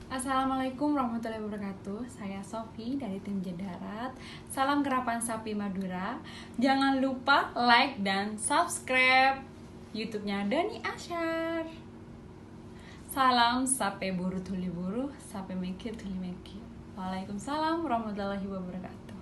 Assalamualaikum warahmatullahi wabarakatuh. Saya Sofi dari tim Darat. Salam Karapan Sapi Madura. Jangan lupa like dan subscribe YouTube-nya Doni Ashar. Salam sape buru tuli buru, sape mekir tuli mekir. Waalaikumsalam warahmatullahi wabarakatuh.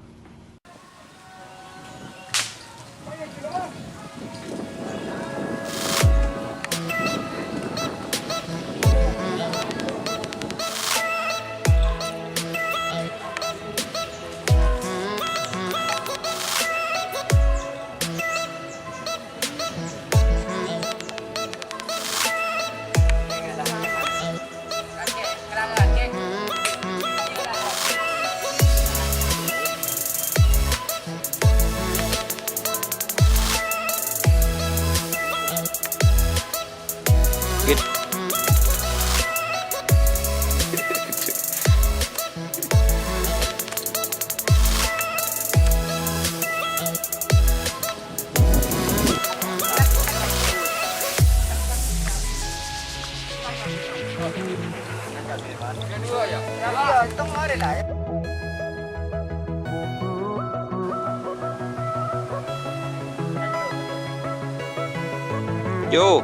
Yo.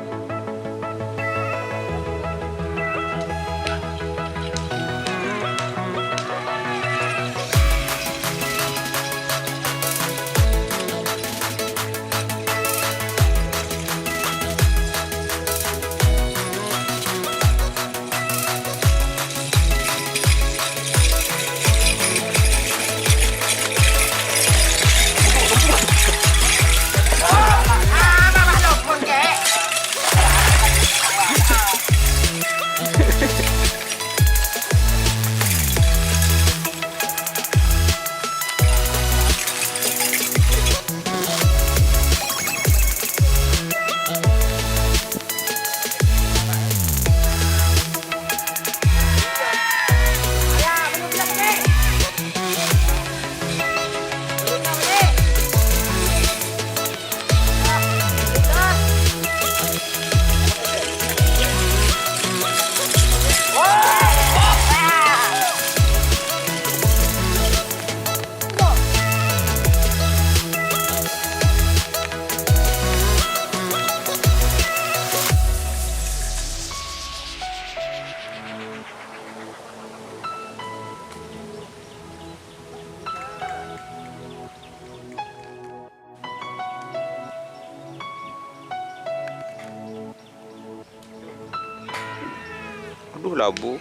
Aduh, labu.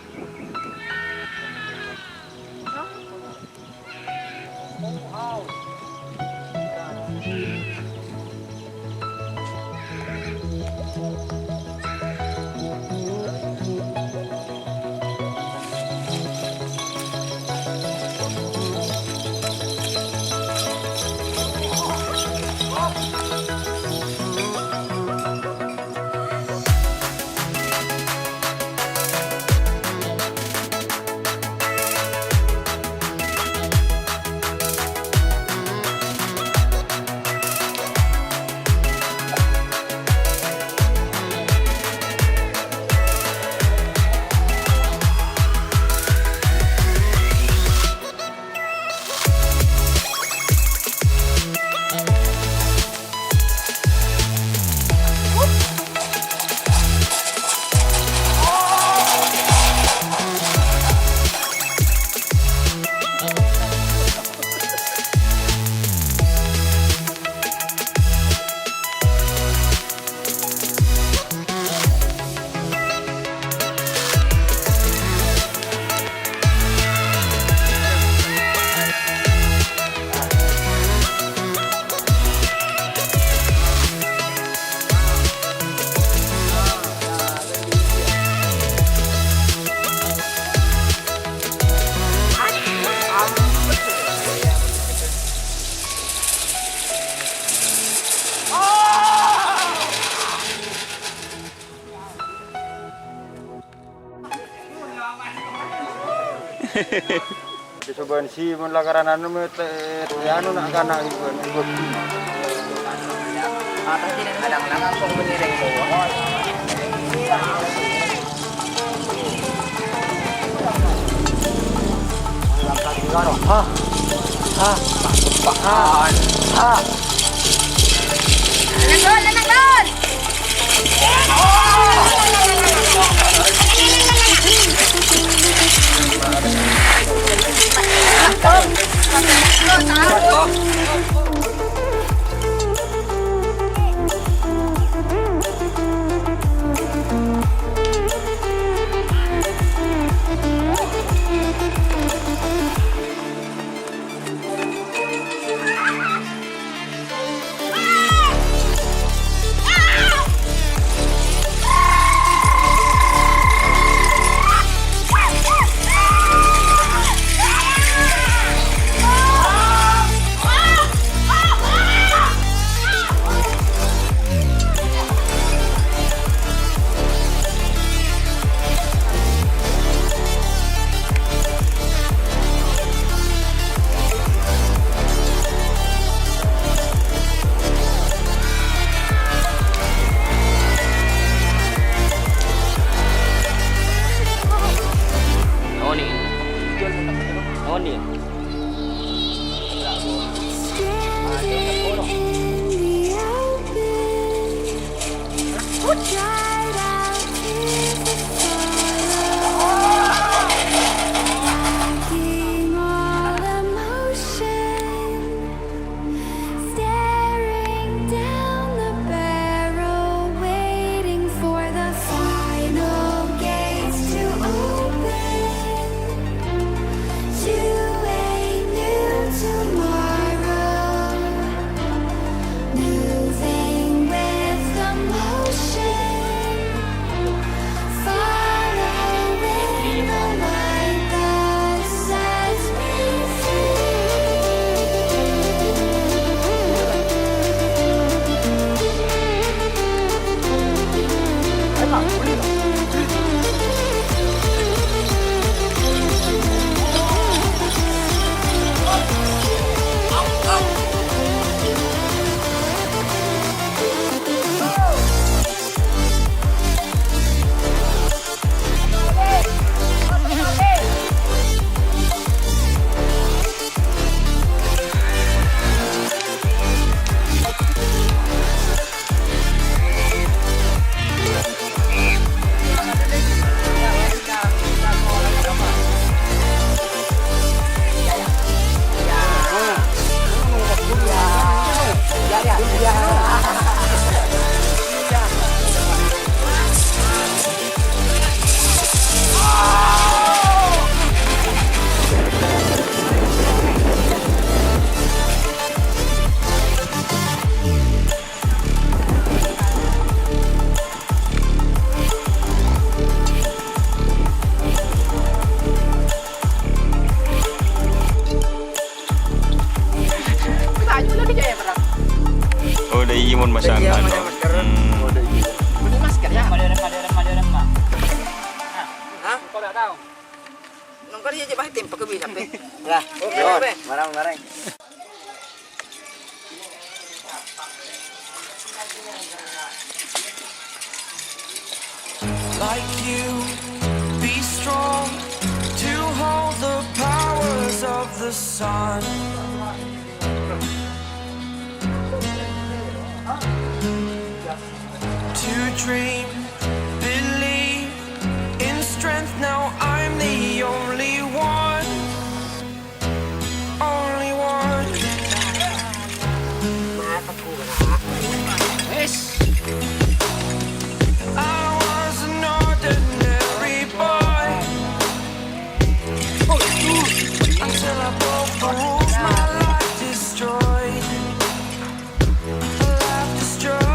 Coba si mun lakaran anu anu nak kana ibu. Ata tidak kadang-kadang kok menireng bawa. Doni. Oh, udah imun masangan. Beli masker ya? Madara, Mak. Hah? Kau tak tahu? Nunggu dia je bah tim pakai bisa pe. Lah, oke, marang-marang. Like you, be strong to hold the powers of the sun. To dream, believe in strength. Now I'm the only one, only one. I was an ordinary boy until I broke the rules. My life destroyed. Life destroyed.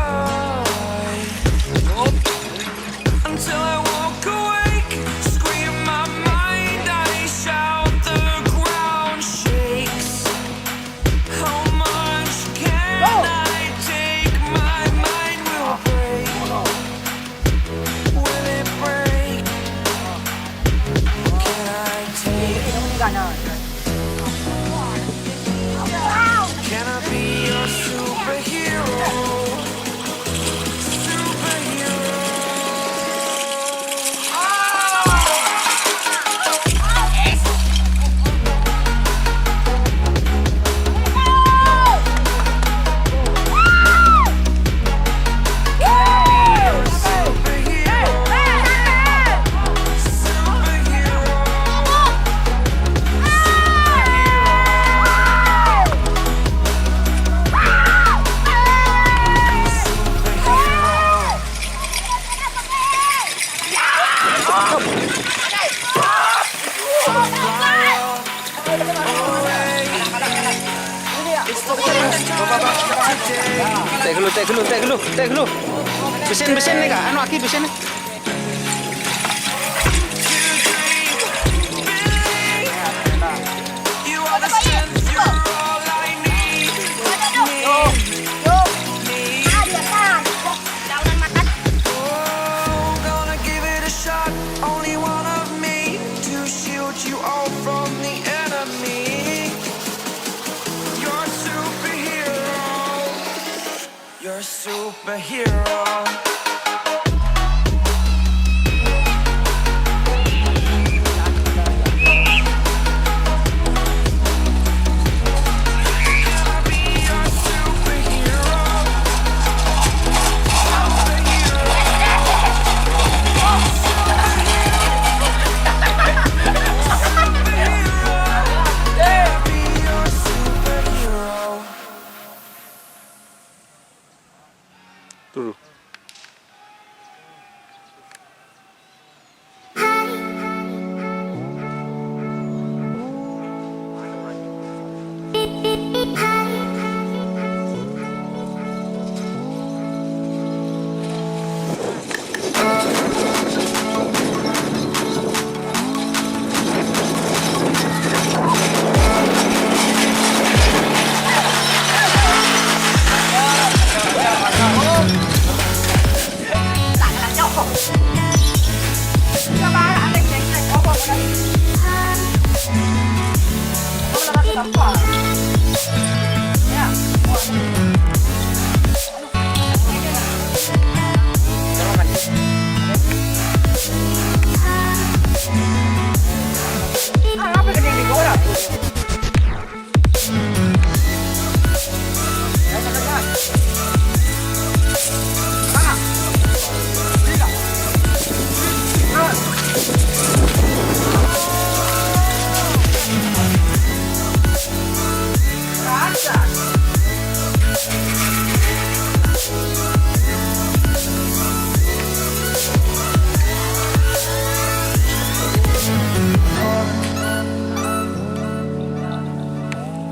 dulu. Besin nih kak, anu aki besin nih. You are the strength, you're all I need. Oh, gonna give it a shot. Only one of me to shield you all from the enemy. You're a superhero. You're a superhero. Tuh.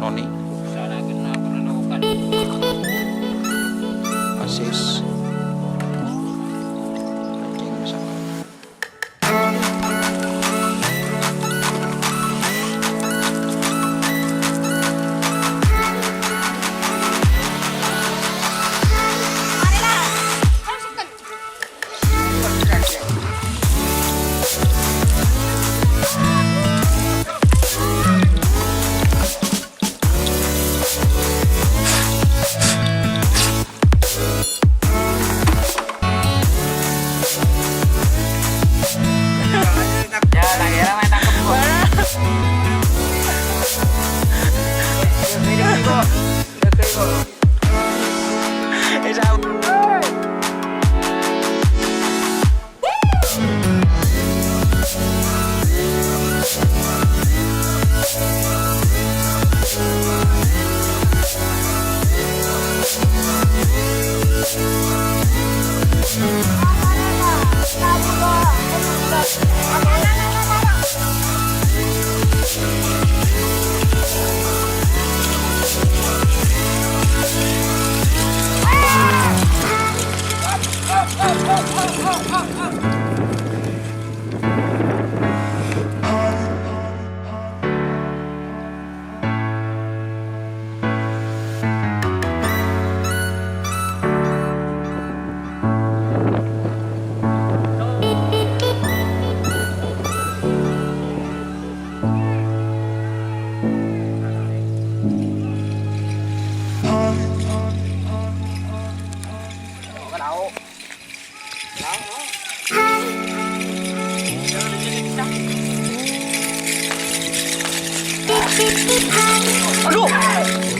Noni, asis, lanceng, musakkat. Aduh.